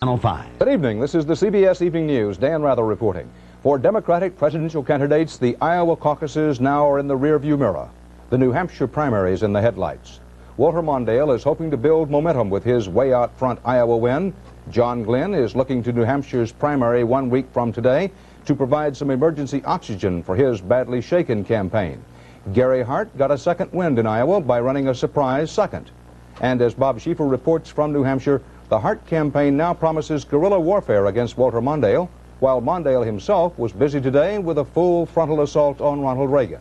Channel 5. Good evening. This is the CBS Evening News. Dan Rather reporting. For Democratic presidential candidates, the Iowa caucuses now are in the rearview mirror. The New Hampshire primary is in the headlights. Walter Mondale is hoping to build momentum with his way out front Iowa win. John Glenn is looking to New Hampshire's primary 1 week from today to provide some emergency oxygen for his badly shaken campaign. Gary Hart got a second wind in Iowa by running a surprise second. And as Bob Schieffer reports from New Hampshire, the Hart campaign now promises guerrilla warfare against Walter Mondale, while Mondale himself was busy today with a full frontal assault on Ronald Reagan.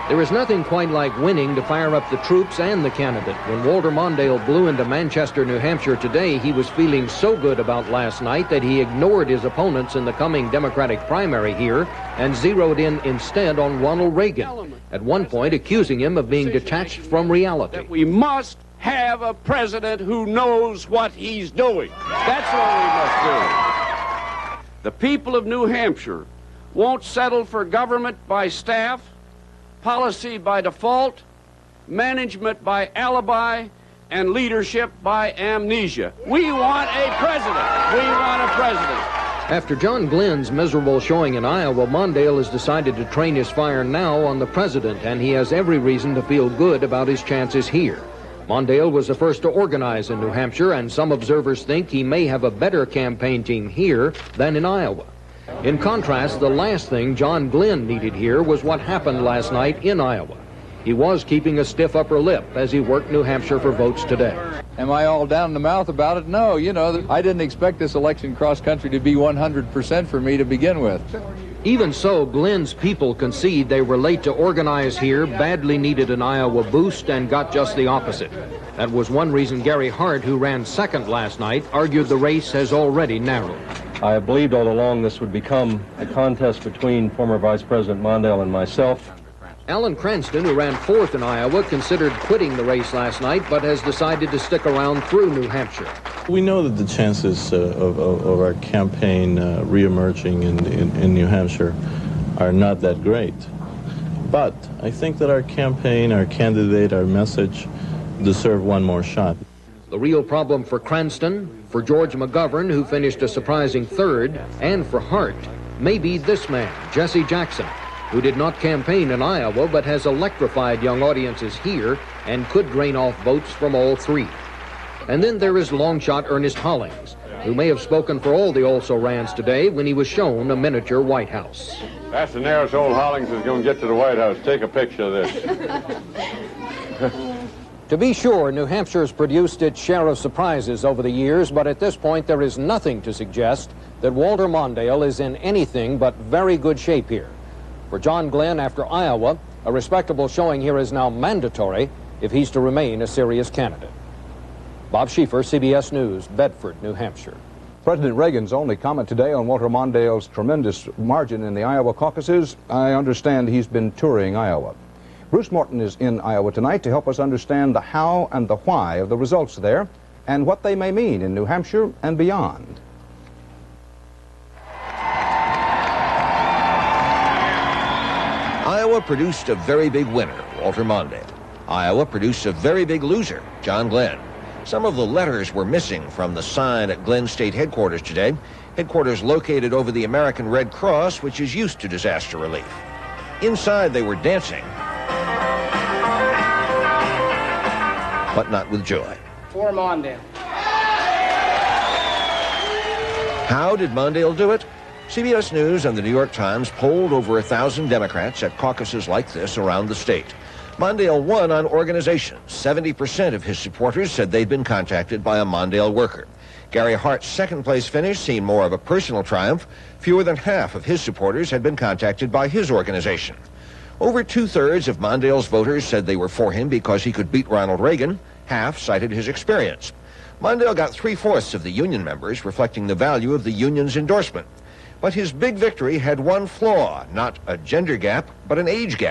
There is nothing quite like winning to fire up the troops and the candidate. When Walter Mondale blew into Manchester, New Hampshire today, he was feeling so good about last night that he ignored his opponents in the coming Democratic primary here and zeroed in instead on Ronald Reagan, at one point accusing him of being detached from reality. We must have a president who knows what he's doing. That's what we must do. The people of New Hampshire won't settle for government by staff, policy by default, management by alibi, and leadership by amnesia. We want a president. We want a president. After John Glenn's miserable showing in Iowa, Mondale has decided to train his fire now on the president, and he has every reason to feel good about his chances here. Mondale was the first to organize in New Hampshire, and some observers think he may have a better campaign team here than in Iowa. In contrast, the last thing John Glenn needed here was what happened last night in Iowa. He was keeping a stiff upper lip as he worked New Hampshire for votes today. Am I all down in the mouth about it? No, you know, I didn't expect this election cross-country to be 100% for me to begin with. Even so, Glenn's people concede they were late to organize here, badly needed an Iowa boost, and got just the opposite. That was one reason Gary Hart, who ran second last night, argued the race has already narrowed. I believed all along this would become a contest between former Vice President Mondale and myself. Alan Cranston, who ran fourth in Iowa, considered quitting the race last night, but has decided to stick around through New Hampshire. We know that the chances of our campaign reemerging in New Hampshire are not that great. But I think that our campaign, our candidate, our message deserve one more shot. The real problem for Cranston, for George McGovern, who finished a surprising third, and for Hart, may be this man, Jesse Jackson, who did not campaign in Iowa but has electrified young audiences here and could drain off votes from all three. And then there is long shot Ernest Hollings, who may have spoken for all the also-rans today when he was shown a miniature White House. That's the nearest old Hollings is going to get to the White House. Take a picture of this. To be sure, New Hampshire has produced its share of surprises over the years, but at this point there is nothing to suggest that Walter Mondale is in anything but very good shape here. For John Glenn, after Iowa, a respectable showing here is now mandatory if he's to remain a serious candidate. Bob Schieffer, CBS News, Bedford, New Hampshire. President Reagan's only comment today on Walter Mondale's tremendous margin in the Iowa caucuses. I understand he's been touring Iowa. Bruce Morton is in Iowa tonight to help us understand the how and the why of the results there and what they may mean in New Hampshire and beyond. Iowa produced a very big winner, Walter Mondale. Iowa produced a very big loser, John Glenn. Some of the letters were missing from the sign at Glenn State headquarters today, headquarters located over the American Red Cross, which is used to disaster relief. Inside they were dancing, but not with joy. For Mondale. How did Mondale do it? CBS News and the New York Times polled over 1,000 Democrats at caucuses like this around the state. Mondale won on organization. 70% of his supporters said they'd been contacted by a Mondale worker. Gary Hart's second-place finish seemed more of a personal triumph. Fewer than half of his supporters had been contacted by his organization. Over two-thirds of Mondale's voters said they were for him because he could beat Ronald Reagan. Half cited his experience. Mondale got 3/4 of the union members, reflecting the value of the union's endorsement. But his big victory had one flaw, not a gender gap, but an age gap.